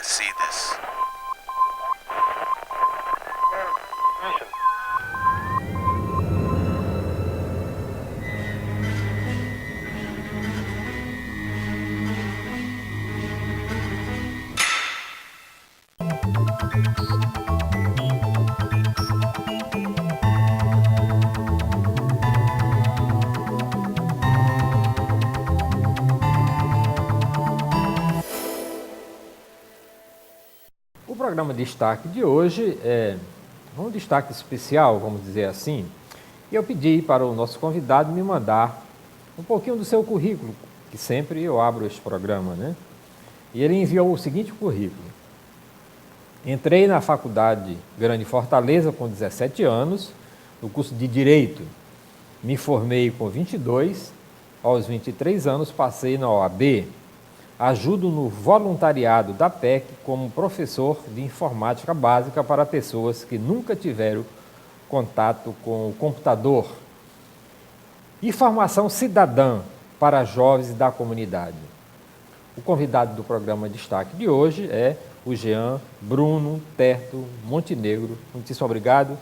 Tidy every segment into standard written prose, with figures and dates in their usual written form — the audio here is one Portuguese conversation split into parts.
to see this. O programa Destaque de hoje é um destaque especial, vamos dizer assim, e eu pedi para o nosso convidado me mandar um pouquinho do seu currículo, que sempre eu abro este programa, né? E ele enviou o seguinte currículo: entrei na Faculdade Grande Fortaleza com 17 anos, no curso de Direito. Me formei com 22, aos 23 anos passei na OAB. Ajudo no voluntariado da PEC como professor de informática básica para pessoas que nunca tiveram contato com o computador. E formação cidadã para jovens da comunidade. O convidado do programa Destaque de hoje é o Jean Bruno Terto Montenegro. Muitíssimo obrigado.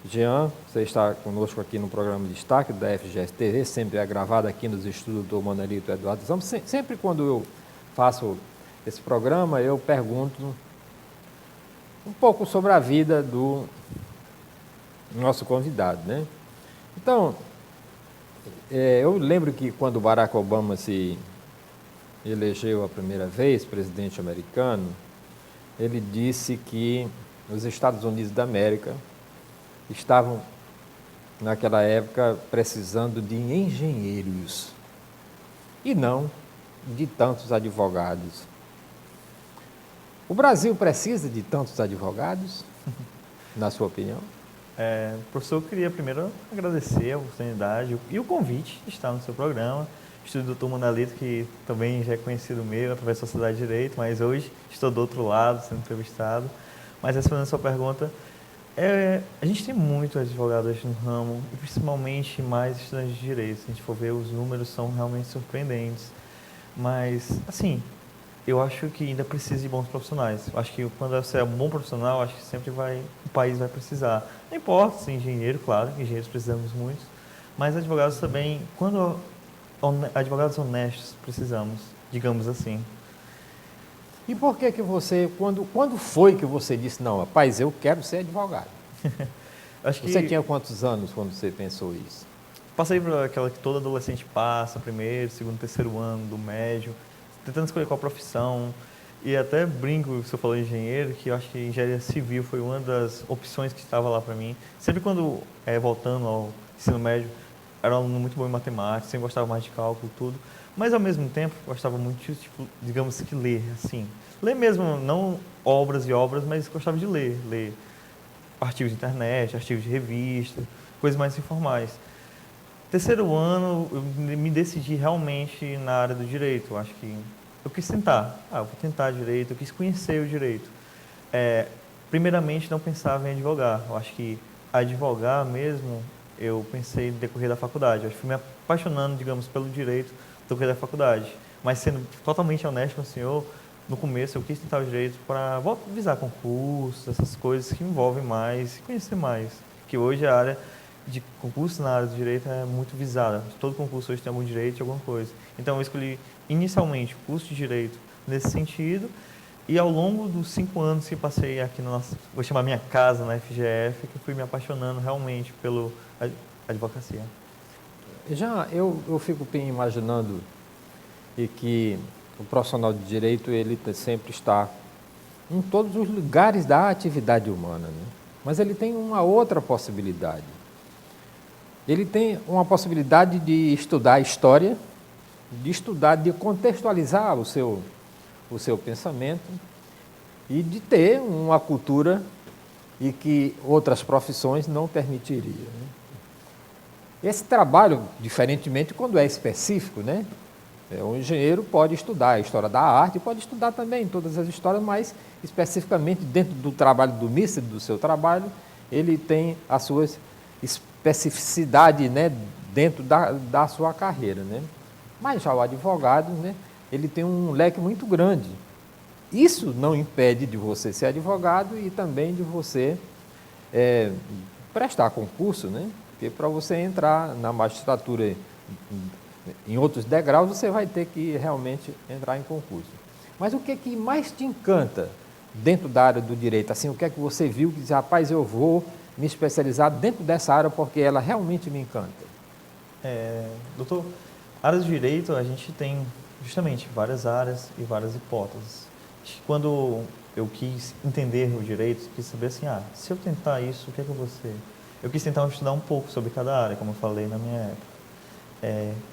Jean, você está conosco aqui no programa Destaque da FGS TV, sempre é gravado aqui nos estudos do Manelito Eduardo Zamos. Sempre quando eu faço esse programa, eu pergunto um pouco sobre a vida do nosso convidado, né? Então, eu lembro que quando Barack Obama se elegeu a primeira vez presidente americano, ele disse que os Estados Unidos da América estavam, naquela época, precisando de engenheiros e não de tantos advogados. O Brasil precisa de tantos advogados, na sua opinião? Professor, eu queria primeiro agradecer a oportunidade e o convite de estar no seu programa. Estudo do Dr. Manelito, que também já é conhecido meu através da Sociedade de Direito, mas hoje estou do outro lado, sendo entrevistado. Mas respondendo a sua pergunta, a gente tem muitos advogados no ramo, e principalmente mais estudantes de Direito. Se a gente for ver, os números são realmente surpreendentes. Mas, assim, eu acho que ainda precisa de bons profissionais. Eu acho que quando você é um bom profissional, acho que sempre o país vai precisar. Não importa se é engenheiro, claro, engenheiros precisamos muito, mas advogados também, advogados honestos precisamos, digamos assim. E por que você, quando foi que você disse, não, rapaz, eu quero ser advogado? Você tinha quantos anos quando você pensou isso? Passei por aquela que todo adolescente passa, primeiro, segundo, terceiro ano do médio, tentando escolher qual profissão. E até brinco, se eu falou engenheiro, que eu acho que engenharia civil foi uma das opções que estava lá para mim. Sempre quando, voltando ao ensino médio, era um aluno muito bom em matemática, sempre gostava mais de cálculo, tudo. Mas, ao mesmo tempo, gostava muito, tipo, digamos que ler, assim. Ler mesmo, não obras e obras, mas gostava de ler. Ler artigos de internet, artigos de revista, coisas mais informais. Terceiro ano, eu me decidi realmente na área do direito. Eu acho que eu quis tentar. Eu vou tentar direito, eu quis conhecer o direito. Primeiramente, não pensava em advogar. Eu acho que advogar mesmo, eu pensei no decorrer da faculdade. Eu acho que fui me apaixonando, digamos, pelo direito no decorrer da faculdade. Mas, sendo totalmente honesto com o senhor, no começo eu quis tentar o direito para visar concursos, essas coisas que envolvem mais, conhecer mais. Que hoje a área de concurso na área do direito é muito visada. Todo concurso hoje tem algum direito de alguma coisa. Então, eu escolhi inicialmente o curso de direito nesse sentido, e ao longo dos 5 anos que passei aqui na nossa, vou chamar minha casa, na FGF, que eu fui me apaixonando realmente pela advocacia. Já eu fico imaginando que o profissional de direito ele sempre está em todos os lugares da atividade humana, né? Mas ele tem uma outra possibilidade. Ele tem uma possibilidade de estudar história, de contextualizar o seu pensamento e de ter uma cultura e que outras profissões não permitiriam, né? Esse trabalho, diferentemente quando é específico, né? O engenheiro pode estudar a história da arte, pode estudar também todas as histórias, mas especificamente dentro do trabalho do mister, do seu trabalho, ele tem as suas especificidades, né, dentro da sua carreira, né? Mas já o advogado, né, ele tem um leque muito grande isso não impede de você ser advogado e também de você prestar concurso, né? Porque para você entrar na magistratura em outros degraus, você vai ter que realmente entrar em concurso. Mas o que é que mais te encanta dentro da área do direito? Assim, o que é que você viu que diz, rapaz, eu vou me especializar dentro dessa área porque ela realmente me encanta? Doutor, área de direito, a gente tem justamente várias áreas e várias hipóteses. Acho que quando eu quis entender o direito, quis saber assim, se eu tentar isso, o que é que eu vou ser? Eu quis tentar estudar um pouco sobre cada área, como eu falei na minha época.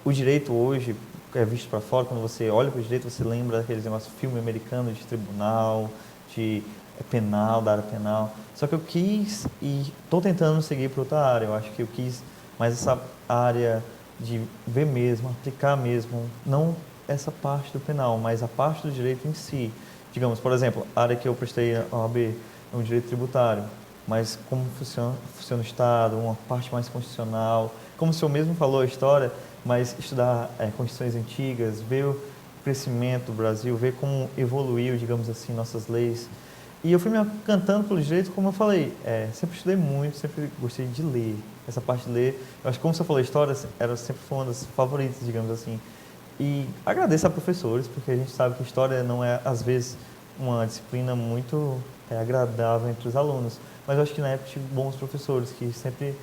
O direito hoje é visto para fora, quando você olha para o direito, você lembra daqueles negócios, filme americano de tribunal, de penal, da área penal. Só que eu quis e estou tentando seguir para outra área. Eu acho que eu quis mais essa área de ver mesmo, aplicar mesmo, não essa parte do penal, mas a parte do direito em si. Digamos, por exemplo, a área que eu prestei a OAB é um direito tributário, mas como funciona o Estado, uma parte mais constitucional, como o senhor mesmo falou a história, mas estudar constituições antigas, ver o crescimento do Brasil, ver como evoluiu, digamos assim, nossas leis. E eu fui me encantando pelo direito, como eu falei, sempre estudei muito, sempre gostei de ler. Essa parte de ler, eu acho que como você falou, a história sempre foi uma das favoritas, digamos assim. E agradeço a professores, porque a gente sabe que a história não é, às vezes, uma disciplina muito agradável entre os alunos. Mas eu acho que na época tive bons professores que sempre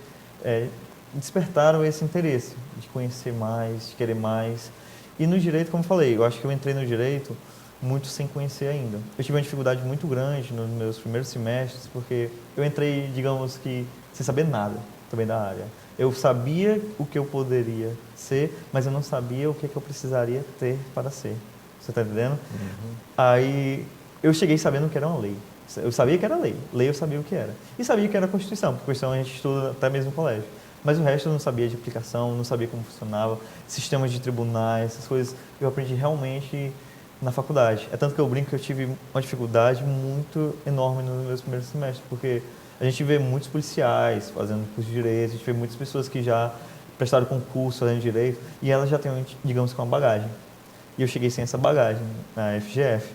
despertaram esse interesse de conhecer mais, de querer mais. E no direito, como eu falei, eu acho que eu entrei no direito muito sem conhecer ainda. Eu tive uma dificuldade muito grande nos meus primeiros semestres, porque eu entrei, digamos que, sem saber nada também da área. Eu sabia o que eu poderia ser, mas eu não sabia o que eu precisaria ter para ser. Você está entendendo? Uhum. Aí eu cheguei sabendo que era uma lei. Eu sabia que era lei. Lei eu sabia o que era. E sabia que era a Constituição, porque a Constituição a gente estuda até mesmo no colégio. Mas o resto eu não sabia de aplicação, não sabia como funcionava, sistemas de tribunais, essas coisas eu aprendi realmente na faculdade. É tanto que eu brinco que eu tive uma dificuldade muito enorme nos meus primeiros semestres, porque a gente vê muitos policiais fazendo curso de direito, a gente vê muitas pessoas que já prestaram concurso fazendo direito, e elas já têm, digamos, com uma bagagem. E eu cheguei sem essa bagagem na FGF.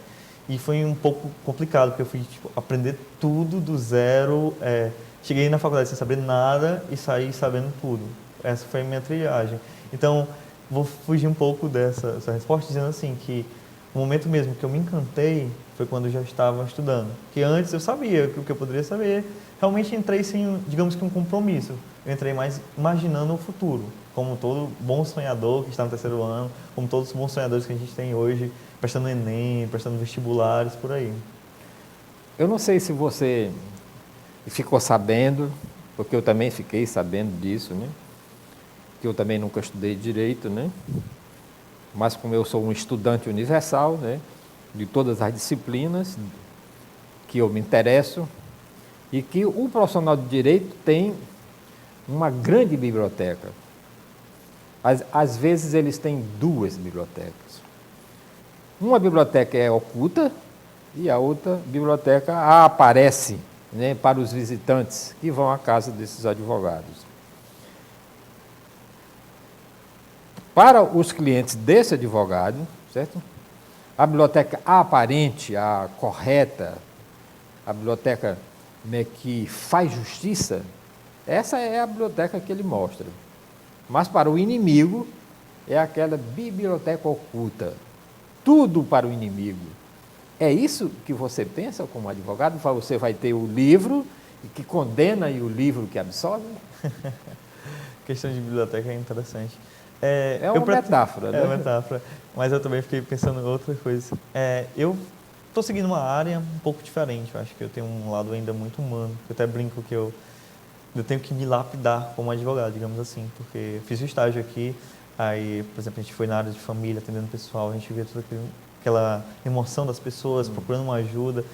E foi um pouco complicado, porque eu fui aprender tudo do zero. Cheguei na faculdade sem saber nada e saí sabendo tudo. Essa foi a minha triagem. Então, vou fugir um pouco dessa resposta, dizendo assim que o momento mesmo que eu me encantei foi quando eu já estava estudando. Que antes eu sabia o que eu poderia saber. Realmente entrei sem, digamos que um compromisso. Eu entrei mais imaginando o futuro, como todo bom sonhador que está no terceiro ano, como todos os bons sonhadores que a gente tem hoje, prestando Enem, prestando vestibulares, por aí. Eu não sei se você ficou sabendo, porque eu também fiquei sabendo disso, né? Que eu também nunca estudei direito, né? Mas como eu sou um estudante universal, né? De todas as disciplinas que eu me interesso, e que o profissional de direito tem uma grande biblioteca. Às vezes eles têm duas bibliotecas. Uma biblioteca é oculta e a outra biblioteca aparece, né, para os visitantes que vão à casa desses advogados. Para os clientes desse advogado, certo? A biblioteca aparente, a correta, a biblioteca, né, que faz justiça, essa é a biblioteca que ele mostra. Mas para o inimigo é aquela biblioteca oculta. Tudo para o inimigo. É isso que você pensa como advogado? Você vai ter o livro que condena e o livro que absolve? A questão de biblioteca é interessante. É uma metáfora, né? É uma metáfora, mas eu também fiquei pensando em outra coisa. Eu estou seguindo uma área um pouco diferente. Eu acho que eu tenho um lado ainda muito humano. Eu até brinco que eu tenho que me lapidar como advogado, digamos assim, porque eu fiz o estágio aqui, aí, por exemplo, a gente foi na área de família, atendendo o pessoal, a gente via toda aquela emoção das pessoas, procurando uma ajuda,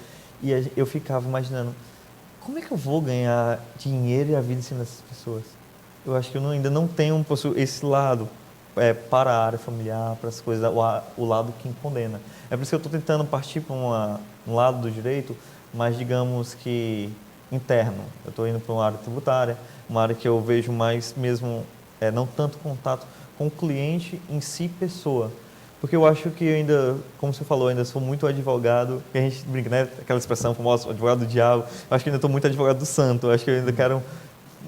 e eu ficava imaginando, como é que eu vou ganhar dinheiro e a vida em cima dessas pessoas? Eu acho que eu ainda não tenho esse lado para a área familiar, para as coisas, o lado que condena. É por isso que eu estou tentando partir para um lado do direito, mas digamos que interno. Eu estou indo para uma área tributária, uma área que eu vejo mais mesmo, não tanto contato com o cliente em si, pessoa, Porque eu acho que ainda, como você falou, ainda sou muito advogado, que a gente brinca, né? Aquela expressão famosa, advogado do diabo. Eu acho que ainda estou muito advogado do santo. Eu acho que eu ainda quero...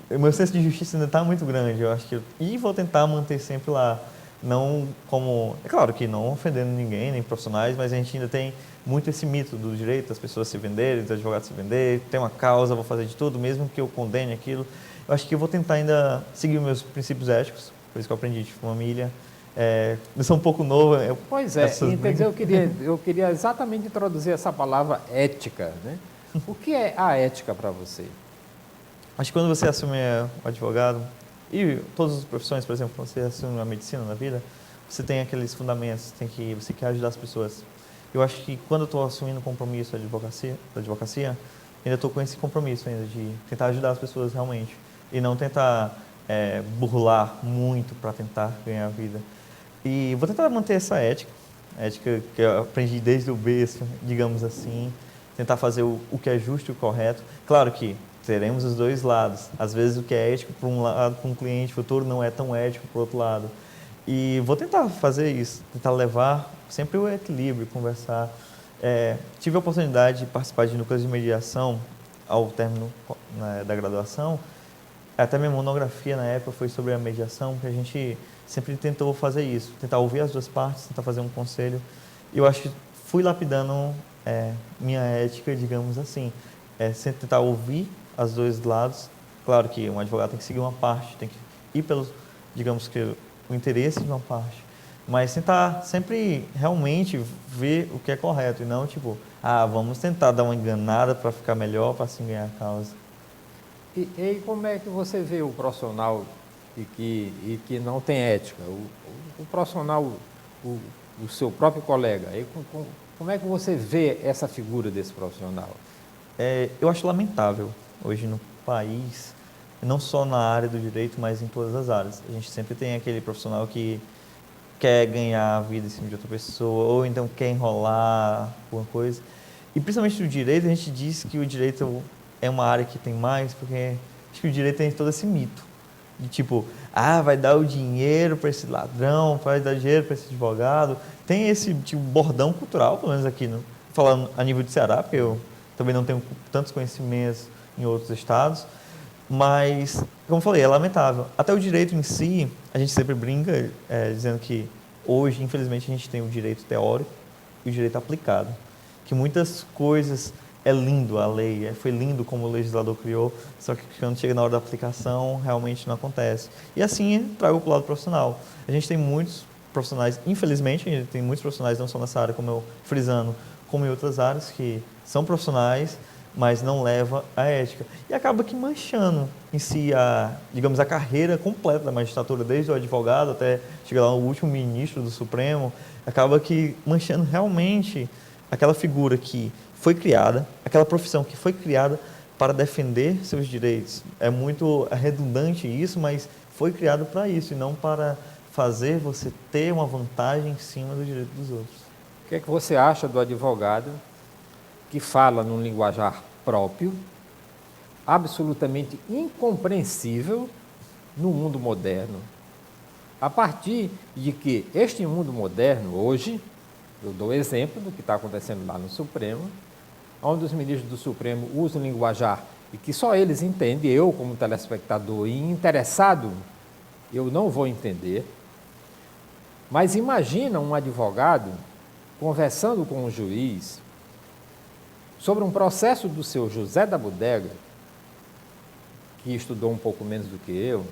O meu senso de justiça ainda está muito grande, eu acho que... E vou tentar manter sempre lá. Não como... É claro que não ofendendo ninguém, nem profissionais, mas a gente ainda tem muito esse mito do direito das pessoas se venderem, dos advogados se venderem. Tem uma causa, vou fazer de tudo, mesmo que eu condene aquilo. Eu acho que eu vou tentar ainda seguir os meus princípios éticos, por isso que eu aprendi de família. Eu sou um pouco novo. Pois é, entendeu? Eu queria exatamente introduzir essa palavra ética, né? O que é a ética para você? Acho que quando você assume o advogado, e todas as profissões, por exemplo, quando você assume a medicina na vida, você tem aqueles fundamentos, você quer ajudar as pessoas. Eu acho que quando eu estou assumindo o compromisso da advocacia, ainda estou com esse compromisso ainda de tentar ajudar as pessoas realmente, e não tentar burlar muito para tentar ganhar a vida. E vou tentar manter essa ética que eu aprendi desde o berço, digamos assim, tentar fazer o que é justo e o correto. Claro que teremos os dois lados. Às vezes o que é ético para um lado, para um cliente futuro, não é tão ético para o outro lado. E vou tentar fazer isso, tentar levar sempre o equilíbrio, conversar. Tive a oportunidade de participar de núcleos de mediação ao término da graduação. Até minha monografia na época foi sobre a mediação, que a gente sempre tentou fazer isso, tentar ouvir as duas partes, tentar fazer um conselho. E eu acho que fui lapidando minha ética, digamos assim, sempre tentar ouvir os dois lados. Claro que um advogado tem que seguir uma parte, tem que ir pelo, digamos que, o interesse de uma parte, mas tentar sempre realmente ver o que é correto e não tipo, vamos tentar dar uma enganada para ficar melhor, para assim ganhar a causa. E como é que você vê o profissional e que não tem ética? O profissional, o seu próprio colega, como é que você vê essa figura desse profissional? Eu acho lamentável hoje no país, não só na área do direito, mas em todas as áreas. A gente sempre tem aquele profissional que quer ganhar a vida em cima de outra pessoa, ou então quer enrolar alguma coisa. E principalmente no direito, a gente diz que o direito é uma área que tem mais, porque acho que o direito tem todo esse mito. De tipo, vai dar o dinheiro para esse ladrão, vai dar dinheiro para esse advogado. Tem esse tipo bordão cultural, pelo menos aqui, falando a nível de Ceará, porque eu também não tenho tantos conhecimentos em outros estados. Mas, como eu falei, é lamentável. Até o direito em si, a gente sempre brinca dizendo que hoje, infelizmente, a gente tem o direito teórico e o direito aplicado. Que muitas coisas é lindo a lei, foi lindo como o legislador criou, só que quando chega na hora da aplicação, realmente não acontece. E assim, trago para o lado profissional. A gente tem muitos profissionais, infelizmente, a gente tem muitos profissionais, não só nessa área, como eu frisando, como em outras áreas, que são profissionais, mas não leva a ética. E acaba que manchando em si digamos, a carreira completa da magistratura, desde o advogado até chegar lá o último ministro do Supremo, acaba que manchando realmente aquela figura que foi criada, aquela profissão que foi criada para defender seus direitos. É muito redundante isso, mas foi criado para isso e não para fazer você ter uma vantagem em cima do direito dos outros. O que é que você acha do advogado que fala num linguajar próprio, absolutamente incompreensível no mundo moderno, a partir de que este mundo moderno, hoje, eu dou exemplo do que está acontecendo lá no Supremo, onde os ministros do Supremo usam linguajar e que só eles entendem, eu como telespectador e interessado, eu não vou entender. Mas imagina um advogado conversando com um juiz sobre um processo do seu José da Bodega, que estudou um pouco menos do que eu,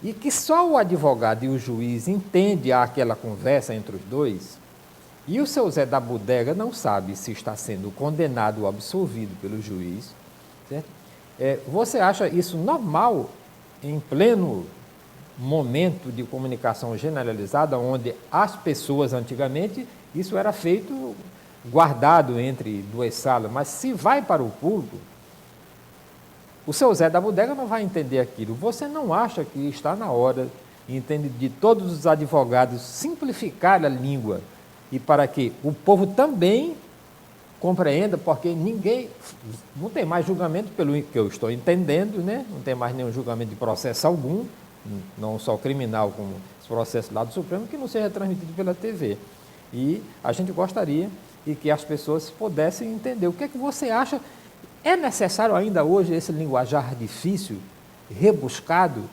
e que só o advogado e o juiz entendem aquela conversa entre os dois, e o seu Zé da Bodega não sabe se está sendo condenado ou absolvido pelo juiz, certo? Você acha isso normal em pleno momento de comunicação generalizada, onde as pessoas antigamente, isso era feito guardado entre duas salas, mas se vai para o público, o seu Zé da Bodega não vai entender aquilo. Você não acha que está na hora, entende, de todos os advogados simplificar a língua e para que o povo também compreenda, porque ninguém, não tem mais julgamento pelo que eu estou entendendo, né? Não tem mais nenhum julgamento de processo algum, não só criminal, como os processos lá do Supremo que não seja transmitido pela TV. E a gente gostaria e que as pessoas pudessem entender. O que é que você acha? É necessário ainda hoje esse linguajar difícil, rebuscado,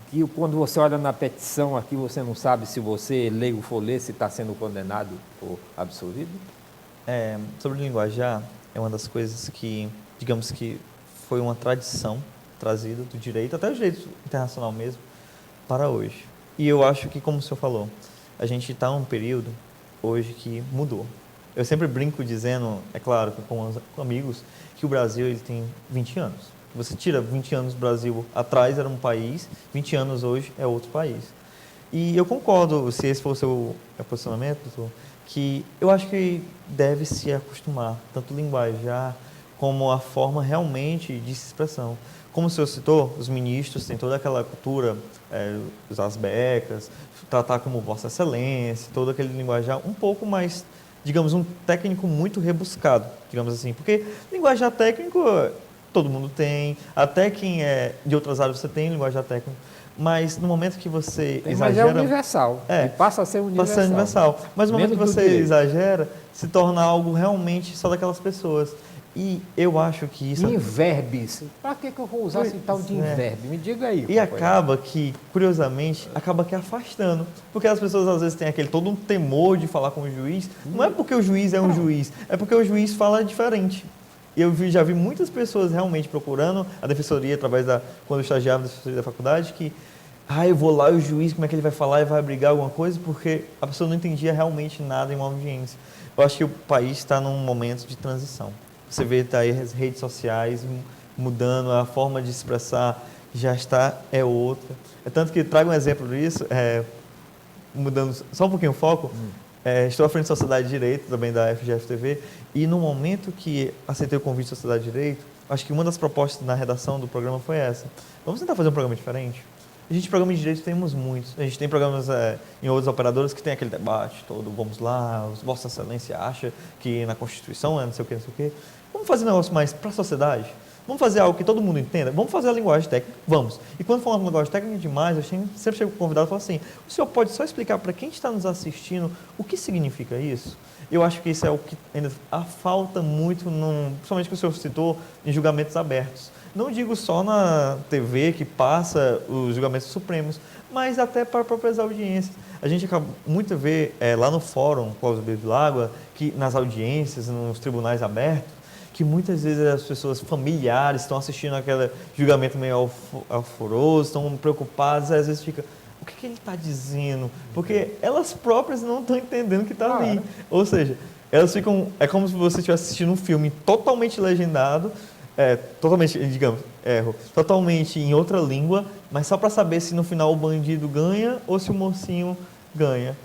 que quando você olha na petição aqui, você não sabe se você, leigo for ler, se está sendo condenado ou absolvido? Sobre o linguajar, é uma das coisas que, digamos que foi uma tradição trazida do direito, até o direito internacional mesmo, para hoje. E eu acho que, como o senhor falou, a gente está num período hoje que mudou. Eu sempre brinco dizendo, é claro, com amigos, que o Brasil ele tem 20 anos. Você tira 20 anos do Brasil atrás, era um país, 20 anos hoje é outro país. E eu concordo, se esse for o seu posicionamento, doutor, que eu acho que deve se acostumar, tanto o linguajar como a forma realmente de expressão. Como o senhor citou, os ministros têm toda aquela cultura, usar as becas, tratar como Vossa Excelência, todo aquele linguajar um pouco mais, digamos, um técnico muito rebuscado, digamos assim. Porque linguajar técnico todo mundo tem, até quem é de outras áreas você tem linguajar técnico, mas no momento que você exagera... Mas é universal, e passa a ser universal. Passa a ser universal. Mas no momento que você exagera, se torna algo realmente só daquelas pessoas. E eu acho que isso... Inverbes. Para que eu vou usar esse tal de inverbe? Me diga aí. E acaba que, curiosamente, acaba que afastando. Porque as pessoas às vezes têm todo um temor de falar com o juiz. Não é porque o juiz é um juiz, é porque o juiz fala diferente. E eu já vi muitas pessoas realmente procurando a defensoria, quando eu estagiava na defensoria da faculdade, que eu vou lá e o juiz, como é que ele vai falar e vai brigar alguma coisa, porque a pessoa não entendia realmente nada em uma audiência. Eu acho que o país está num momento de transição. Você vê aí as redes sociais mudando, a forma de expressar já é outra. É tanto que trago um exemplo disso, mudando só um pouquinho o foco, estou à frente da Sociedade de Direito, também da FGF-TV, e no momento que aceitei o convite da Sociedade de Direito, acho que uma das propostas na redação do programa foi essa. Vamos tentar fazer um programa diferente? A gente, programa de direito, temos muitos. A gente tem programas em outros operadores que tem aquele debate todo, vamos lá, Vossa Excelência acha que na Constituição é não sei o que, não sei o quê. Vamos fazer um negócio mais para a sociedade? Vamos fazer algo que todo mundo entenda? Vamos fazer a linguagem técnica? Vamos. E quando falamos de linguagem técnica demais, eu sempre chego convidado e falo assim, o senhor pode só explicar para quem está nos assistindo o que significa isso? Eu acho que isso é o que ainda falta muito, principalmente que o senhor citou, em julgamentos abertos. Não digo só na TV que passa os julgamentos supremos, mas até para próprias audiências. A gente acaba muito a ver lá no fórum Cláudio Bevilacqua, que nas audiências, nos tribunais abertos, que muitas vezes as pessoas familiares estão assistindo aquele julgamento meio alvoroço, estão preocupadas, às vezes fica, o que ele está dizendo? Porque elas próprias não estão entendendo o que está ali. Ou seja, elas ficam, é como se você estivesse assistindo um filme totalmente legendado, totalmente, digamos, totalmente em outra língua, mas só para saber se no final o bandido ganha ou se o mocinho ganha.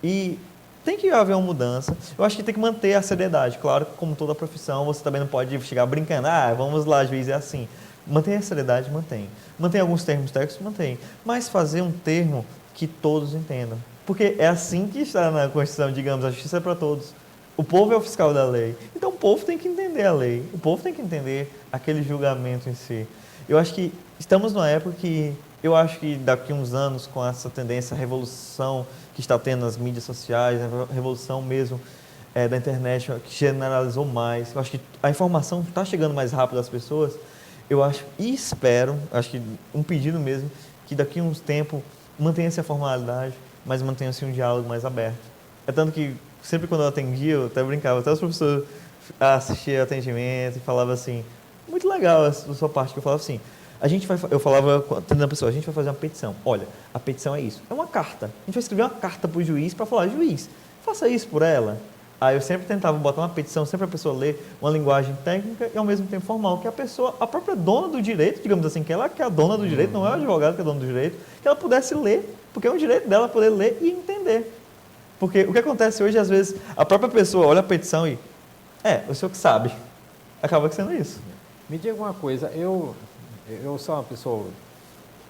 E tem que haver uma mudança. Eu acho que tem que manter a seriedade. Claro que, como toda profissão, você também não pode chegar brincando, vamos lá, juiz, é assim. Mantém a seriedade, mantém. Mantém alguns termos técnicos, mantém. Mas fazer um termo que todos entendam. Porque é assim que está na Constituição, digamos, a justiça é para todos. O povo é o fiscal da lei. Então, o povo tem que entender a lei. O povo tem que entender aquele julgamento em si. Eu acho que estamos numa época que, eu acho que daqui a uns anos, com essa tendência, a revolução que está tendo nas mídias sociais, a revolução mesmo da internet, que generalizou mais. Eu acho que a informação está chegando mais rápido às pessoas. Eu acho e espero, acho que um pedido mesmo, que daqui a uns tempos mantenha-se a formalidade, mas mantenha-se um diálogo mais aberto. É tanto que sempre quando eu atendia, eu até brincava, até os professores assistiam atendimento e falavam assim, muito legal a sua parte, que eu falava assim, eu falava atendendo a pessoa, a gente vai fazer uma petição. Olha, a petição é isso, é uma carta. A gente vai escrever uma carta para o juiz para falar, juiz, faça isso por ela. Aí eu sempre tentava botar uma petição, sempre a pessoa ler uma linguagem técnica e ao mesmo tempo formal, que a própria dona do direito, digamos assim, que ela que é a dona do direito, não é o advogado que é dono do direito, que ela pudesse ler, porque é um direito dela poder ler e entender. Porque o que acontece hoje, às vezes, a própria pessoa olha a petição e, o senhor que sabe, acaba sendo isso. Me diga uma coisa, eu sou uma pessoa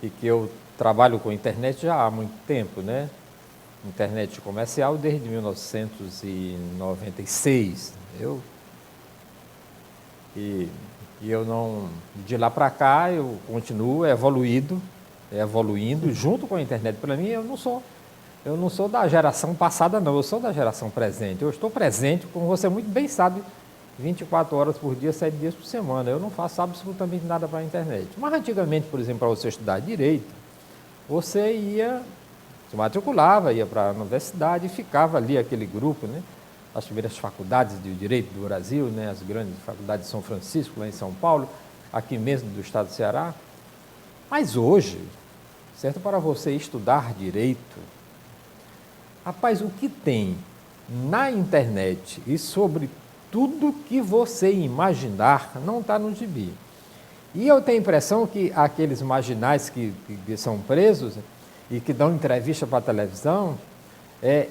que eu trabalho com internet já há muito tempo, né? Internet comercial desde 1996. E eu não, de lá para cá, eu continuo evoluindo junto com a internet. Para mim, eu não sou Eu não sou da geração passada, não, eu sou da geração presente. Eu estou presente, como você muito bem sabe, 24 horas por dia, 7 dias por semana. Eu não faço absolutamente nada para a internet. Mas antigamente, por exemplo, para você estudar direito, você ia, se matriculava, ia para a universidade e ficava ali aquele grupo, né? As primeiras faculdades de direito do Brasil, né? As grandes faculdades de São Francisco, lá em São Paulo, aqui mesmo do estado do Ceará. Mas hoje, certo, para você estudar direito, rapaz, o que tem na internet e sobre tudo que você imaginar não está no gibi. E eu tenho a impressão que aqueles marginais que são presos e que dão entrevista para a televisão,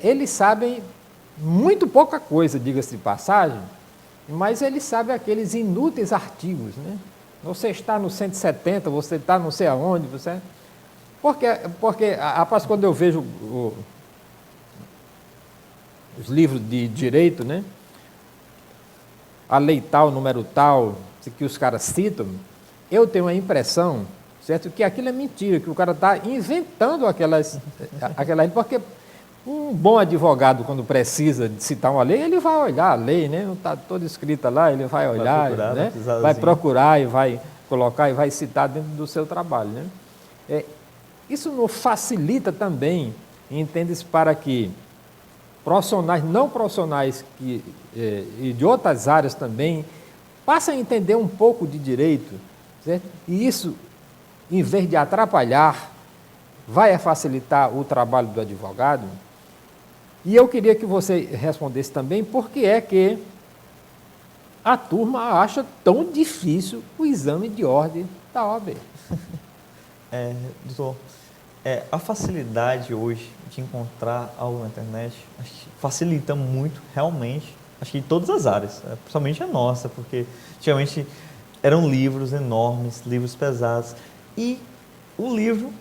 eles sabem muito pouca coisa, diga-se de passagem, mas eles sabem aqueles inúteis artigos, né? Você está no 170, você está não sei aonde, você... Porque rapaz, quando eu vejo os livros de direito, né? A lei tal, número tal, que os caras citam, eu tenho a impressão, certo, que aquilo é mentira, que o cara está inventando aquelas, porque um bom advogado, quando precisa de citar uma lei, ele vai olhar a lei, né? Não está toda escrita lá, ele vai olhar, né? Vai procurar e vai colocar e vai citar dentro do seu trabalho, né? Isso não facilita também, entende-se, para que profissionais, não profissionais e de outras áreas também passem a entender um pouco de direito, certo? E isso, em vez de atrapalhar, vai facilitar o trabalho do advogado. E eu queria que você respondesse também por que é que a turma acha tão difícil o exame de ordem da OAB. Doutor, a facilidade hoje de encontrar algo na internet acho que facilita muito, realmente, acho que em todas as áreas, principalmente a nossa, porque antigamente eram livros enormes, livros pesados, e o livro,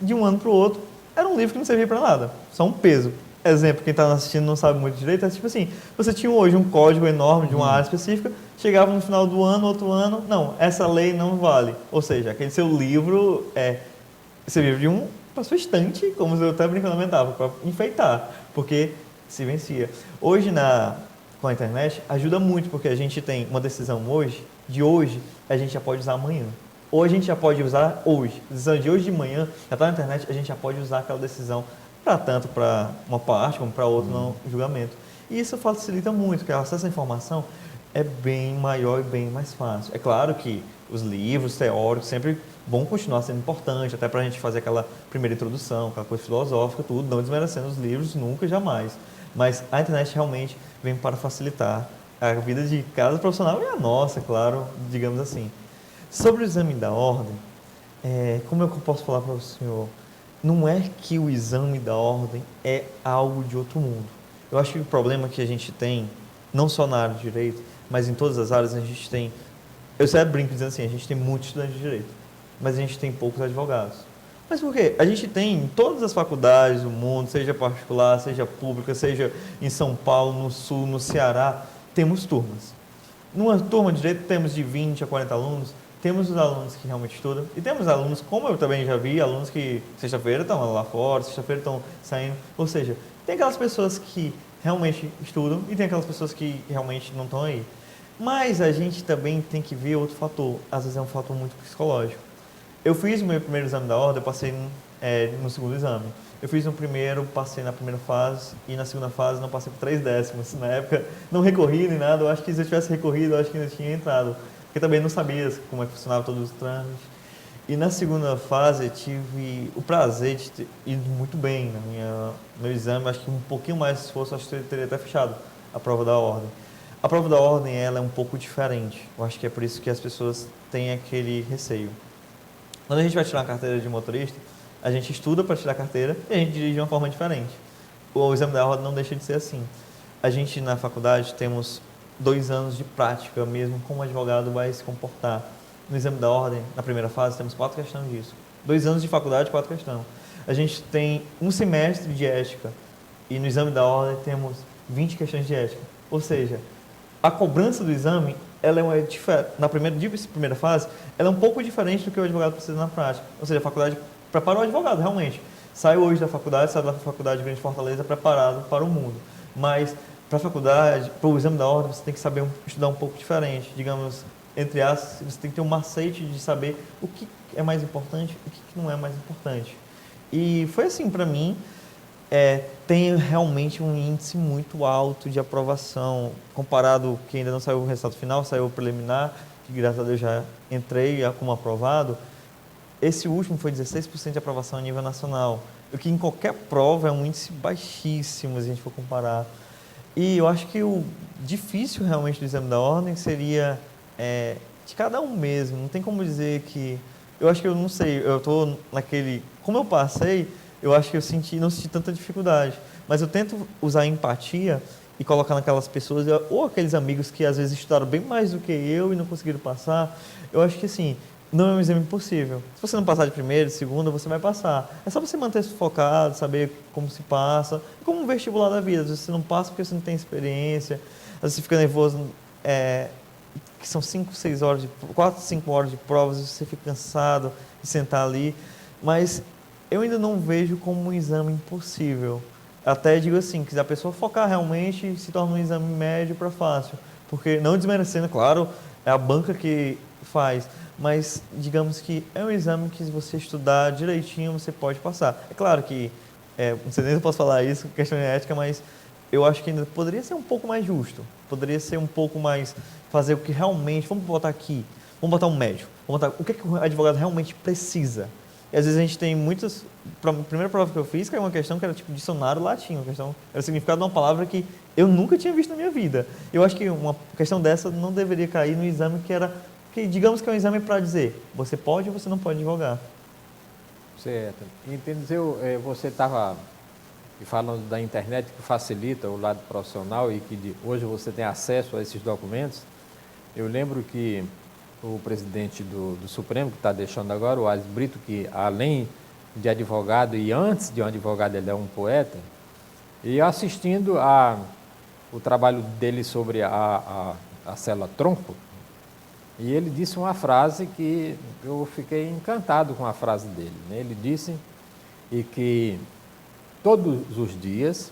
de um ano para o outro, era um livro que não servia para nada, só um peso. Exemplo, quem está assistindo não sabe muito direito, é tipo assim, você tinha hoje um código enorme de uma área específica, chegava no final do ano, outro ano, não, essa lei não vale. Ou seja, aquele seu livro servia para sua estante, como eu até brincando aumentava, para enfeitar, porque se vencia. Hoje, com a internet, ajuda muito, porque a gente tem uma decisão hoje, a gente já pode usar amanhã. Ou a gente já pode usar hoje. A decisão de hoje de manhã, já está na internet, a gente já pode usar aquela decisão tanto para uma parte como para outra no julgamento. E isso facilita muito, porque o acesso à informação é bem maior e bem mais fácil. É claro que os livros teóricos sempre vão continuar sendo importantes, até para a gente fazer aquela primeira introdução, aquela coisa filosófica, tudo, não desmerecendo os livros, nunca, jamais. Mas a internet realmente vem para facilitar a vida de cada profissional e a nossa, claro, digamos assim. Sobre o exame da ordem, como é que eu posso falar para o senhor? Não é que o exame da ordem é algo de outro mundo. Eu acho que o problema que a gente tem, não só na área de direito, mas em todas as áreas, a gente tem... Eu sempre brinco dizendo assim, a gente tem muitos estudantes de direito, mas a gente tem poucos advogados. Mas por quê? A gente tem em todas as faculdades do mundo, seja particular, seja pública, seja em São Paulo, no Sul, no Ceará, temos turmas. Numa turma de direito temos de 20 a 40 alunos, temos os alunos que realmente estudam e temos alunos, como eu também já vi, alunos que sexta-feira estão lá fora, sexta-feira estão saindo. Ou seja, tem aquelas pessoas que realmente estudam e tem aquelas pessoas que realmente não estão aí. Mas a gente também tem que ver outro fator, às vezes é um fator muito psicológico. Eu fiz o meu primeiro exame da ordem, eu passei no segundo exame. Eu fiz no primeiro, passei na primeira fase e na segunda fase não passei por 3 décimos. Na época não recorri nem nada, eu acho que se eu tivesse recorrido, eu acho que ainda tinha entrado. Porque também não sabia como é que funcionava todos os trâmites. E na segunda fase eu tive o prazer de ter ido muito bem no meu exame, acho que um pouquinho mais de esforço, acho que eu teria até fechado a prova da ordem. A prova da ordem ela é um pouco diferente, eu acho que é por isso que as pessoas têm aquele receio. Quando a gente vai tirar a carteira de motorista, a gente estuda para tirar a carteira e a gente dirige de uma forma diferente. O exame da ordem não deixa de ser assim. A gente na faculdade temos 2 anos de prática mesmo, como o advogado vai se comportar. No exame da ordem, na primeira fase, temos 4 questões disso. 2 anos de faculdade, 4 questões. A gente tem 1 semestre de ética e no exame da ordem temos 20 questões de ética. Ou seja, a cobrança do exame, ela é na primeira fase, ela é um pouco diferente do que o advogado precisa na prática. Ou seja, a faculdade prepara o advogado, realmente. Saiu hoje da faculdade, saiu da faculdade de Grande Fortaleza preparado para o mundo. Mas para a faculdade, para o exame da ordem, você tem que saber estudar um pouco diferente. Digamos, entre aspas, você tem que ter um macete de saber o que é mais importante e o que não é mais importante. E foi assim para mim. Tem realmente um índice muito alto de aprovação, comparado que ainda não saiu o resultado final, saiu o preliminar, que graças a Deus já entrei como aprovado. Esse último foi 16% de aprovação a nível nacional, o que em qualquer prova é um índice baixíssimo, se a gente for comparar. E eu acho que o difícil realmente do exame da ordem seria de cada um mesmo, não tem como dizer que... Eu acho que eu não sei, eu estou naquele... Como eu passei, eu acho que eu não senti tanta dificuldade, mas eu tento usar a empatia e colocar naquelas pessoas, ou aqueles amigos que às vezes estudaram bem mais do que eu e não conseguiram passar. Eu acho que assim, não é um exame impossível. Se você não passar de primeira, de segunda, você vai passar. É só você manter-se focado, saber como se passa. É como um vestibular da vida. Às vezes você não passa porque você não tem experiência, às vezes você fica nervoso, que são 4, 5 horas de provas, você fica cansado de sentar ali, mas eu ainda não vejo como um exame impossível. Até digo assim, que se a pessoa focar realmente, se torna um exame médio para fácil. Porque, não desmerecendo, claro, é a banca que faz, mas digamos que é um exame que se você estudar direitinho, você pode passar. É claro que, não sei nem se eu posso falar isso, questão de ética, mas eu acho que ainda poderia ser um pouco mais justo. Poderia ser um pouco mais, fazer o que realmente, vamos botar aqui, vamos botar um médico, vamos botar o que o advogado realmente precisa. E às vezes a gente tem muitas... A primeira prova que eu fiz, que era uma questão que era tipo dicionário latim, era o significado de uma palavra que eu nunca tinha visto na minha vida. Eu acho que uma questão dessa não deveria cair no exame que digamos que é um exame para dizer, você pode ou você não pode advogar. Certo. Entendeu? Você estava falando da internet que facilita o lado profissional e que hoje você tem acesso a esses documentos. Eu lembro que o presidente do Supremo, que está deixando agora, o Aires Brito, que além de advogado e antes de um advogado ele é um poeta, e assistindo o trabalho dele sobre a célula tronco, e ele disse uma frase que eu fiquei encantado com a frase dele, né? Ele disse que todos os dias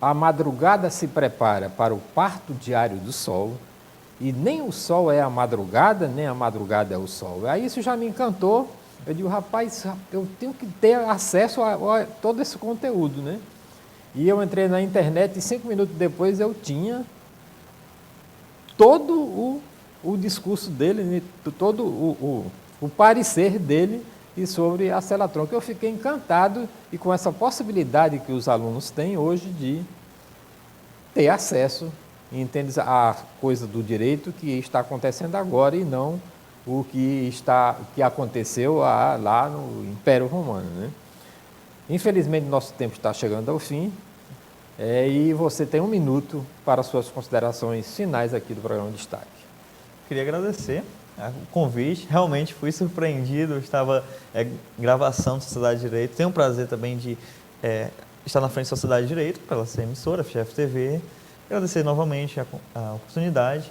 a madrugada se prepara para o parto diário do sol, e nem o sol é a madrugada, nem a madrugada é o sol. Aí isso já me encantou. Eu digo, rapaz, eu tenho que ter acesso a todo esse conteúdo, né? E eu entrei na internet e 5 minutos depois eu tinha todo o discurso dele, todo o parecer dele e sobre a célula tronco. Eu fiquei encantado e com essa possibilidade que os alunos têm hoje de ter acesso e entender a coisa do direito que está acontecendo agora e não o que aconteceu lá no Império Romano, né? Infelizmente, nosso tempo está chegando ao fim e você tem 1 minuto para suas considerações finais aqui do programa Destaque. Queria agradecer o convite, realmente fui surpreendido, eu estava em gravação de Sociedade de Direito, tenho o prazer também de estar na frente da Sociedade de Direito, pela ser emissora, FGF TV, agradecer novamente a oportunidade,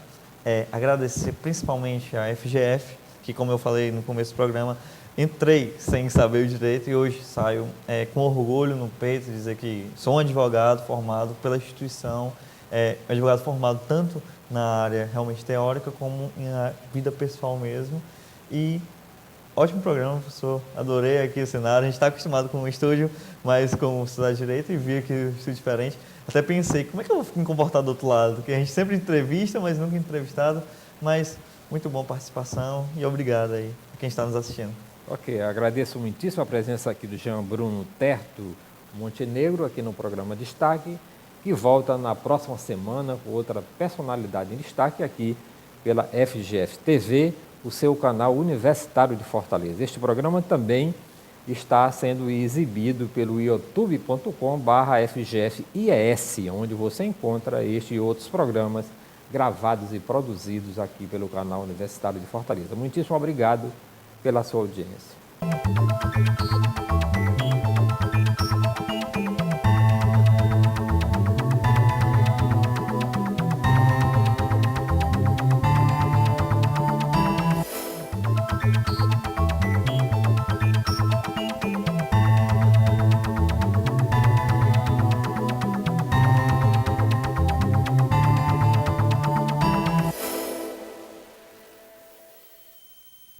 agradecer principalmente a FGF, que como eu falei no começo do programa, entrei sem saber o direito e hoje saio com orgulho no peito, dizer que sou um advogado formado pela instituição, advogado formado tanto na área realmente teórica como na vida pessoal mesmo. E ótimo programa, professor, adorei aqui o cenário, a gente está acostumado com o estúdio, mas com Sociedade de Direito e vi aqui o estúdio diferente. Até pensei, como é que eu vou me comportar do outro lado? Porque a gente sempre entrevista, mas nunca entrevistado. Mas muito bom a participação e obrigado aí a quem está nos assistindo. Ok, agradeço muitíssimo a presença aqui do Jean Bruno Terto Montenegro, aqui no programa Destaque, que volta na próxima semana com outra personalidade em destaque aqui pela FGF TV, o seu canal universitário de Fortaleza. Este programa também está sendo exibido pelo youtube.com/FGFIES, onde você encontra este e outros programas gravados e produzidos aqui pelo canal Universitário de Fortaleza. Muitíssimo obrigado pela sua audiência.